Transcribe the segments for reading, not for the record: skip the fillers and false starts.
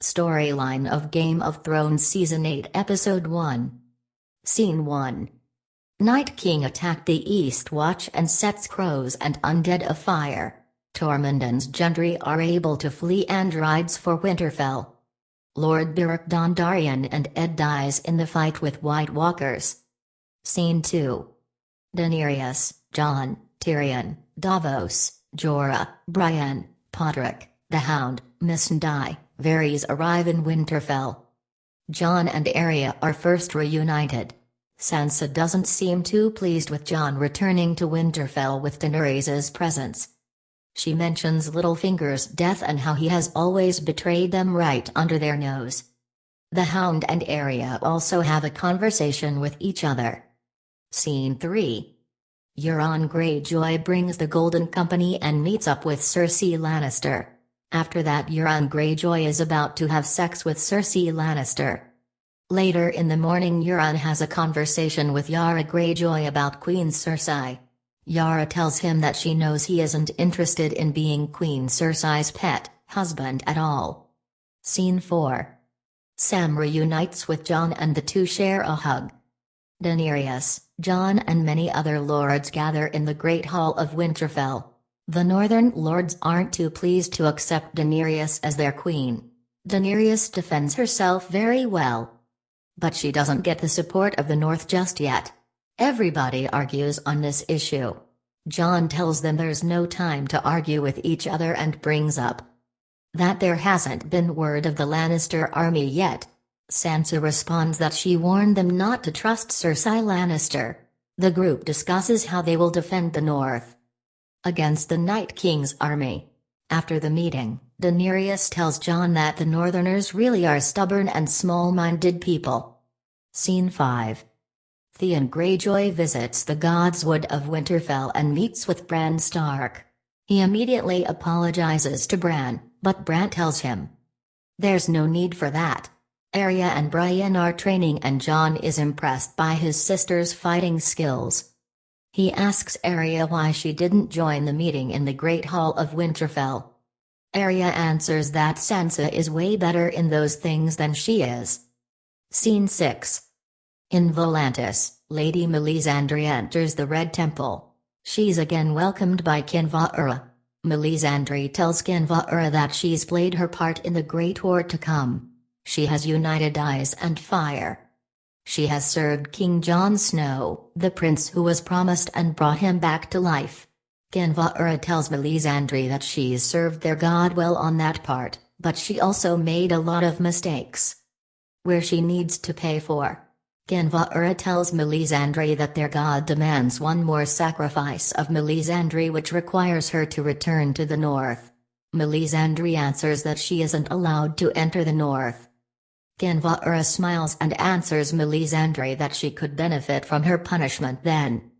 Storyline of Game of Thrones Season 8 Episode 1. Scene 1. Night King attacked the East Watch and sets crows and undead afire. Tormund's gentry are able to flee and rides for Winterfell. Lord Beric Dondarrion and Ed dies in the fight with White Walkers. Scene 2. Daenerys, Jon, Tyrion, Davos, Jorah, Brienne, Podrick, the Hound, Missandei, Varys arrive in Winterfell. Jon and Arya are first reunited. Sansa doesn't seem too pleased with Jon returning to Winterfell with Daenerys' presence. She mentions Littlefinger's death and how he has always betrayed them right under their nose. The Hound and Arya also have a conversation with each other. Scene 3. Euron Greyjoy brings the Golden Company and meets up with Cersei Lannister. After that, Euron Greyjoy is about to have sex with Cersei Lannister. Later in the morning, Euron has a conversation with Yara Greyjoy about Queen Cersei. Yara tells him that she knows he isn't interested in being Queen Cersei's pet husband at all. Scene 4. Sam reunites with Jon and the two share a hug. Daenerys, Jon and many other lords gather in the Great Hall of Winterfell. The Northern lords aren't too pleased to accept Daenerys as their queen. Daenerys defends herself very well, but she doesn't get the support of the North just yet. Everybody argues on this issue. Jon tells them there's no time to argue with each other and brings up that there hasn't been word of the Lannister army yet. Sansa responds that she warned them not to trust Cersei Lannister. The group discusses how they will defend the North against the Night King's army. After the meeting, Daenerys tells Jon that the Northerners really are stubborn and small-minded people. Scene 5. Theon Greyjoy visits the Godswood of Winterfell and meets with Bran Stark. He immediately apologizes to Bran, but Bran tells him there's no need for that. Arya and Brienne are training and Jon is impressed by his sister's fighting skills. He asks Arya why she didn't join the meeting in the Great Hall of Winterfell. Arya answers that Sansa is way better in those things than she is. Scene 6. In Volantis, Lady Melisandre enters the Red Temple. She's again welcomed by Kinvara. Melisandre tells Kinvara that she's played her part in the Great War to come. She has united ice and fire. She has served King Jon Snow, the prince who was promised, and brought him back to life. Kinvara tells Melisandre that she's served their god well on that part, but she also made a lot of mistakes where she needs to pay for. Kinvara tells Melisandre that their god demands one more sacrifice of Melisandre, which requires her to return to the North. Melisandre answers that she isn't allowed to enter the North. Kinvara smiles and answers Melisandre that she could benefit from her punishment then.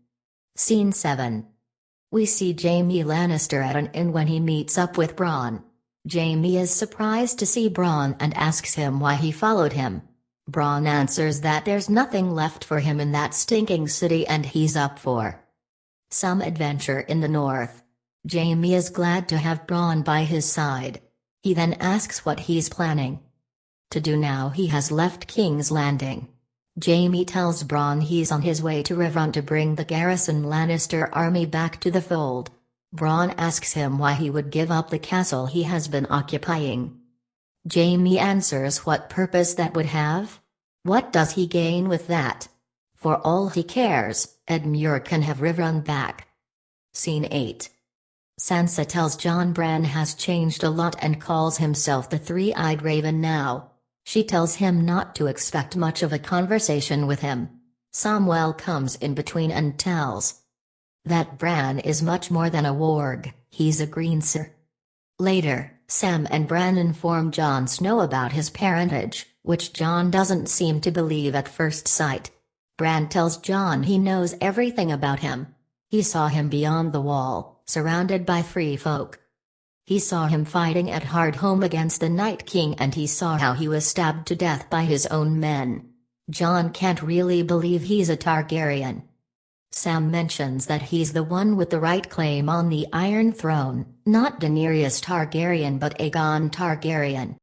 Scene 7. We see Jaime Lannister at an inn when he meets up with Bronn. Jaime is surprised to see Bronn and asks him why he followed him. Bronn answers that there's nothing left for him in that stinking city and he's up for some adventure in the North. Jaime is glad to have Bronn by his side. He then asks what he's planning to do now he has left King's Landing. Jaime tells Bronn he's on his way to Riverrun to bring the garrison Lannister army back to the fold. Bronn asks him why he would give up the castle he has been occupying. Jaime answers what purpose that would have. What does he gain with that? For all he cares, Edmure can have Riverrun back. Scene 8. Sansa tells Jon Bran has changed a lot and calls himself the Three-Eyed Raven now. She tells him not to expect much of a conversation with him. Samwell comes in between and tells that Bran is much more than a warg, he's a greenser. Later, Sam and Bran inform Jon Snow about his parentage, which Jon doesn't seem to believe at first sight. Bran tells Jon he knows everything about him. He saw him beyond the wall, surrounded by free folk. He saw him fighting at Hardhome against the Night King and he saw how he was stabbed to death by his own men. Jon can't really believe he's a Targaryen. Sam mentions that he's the one with the right claim on the Iron Throne, not Daenerys Targaryen but Aegon Targaryen.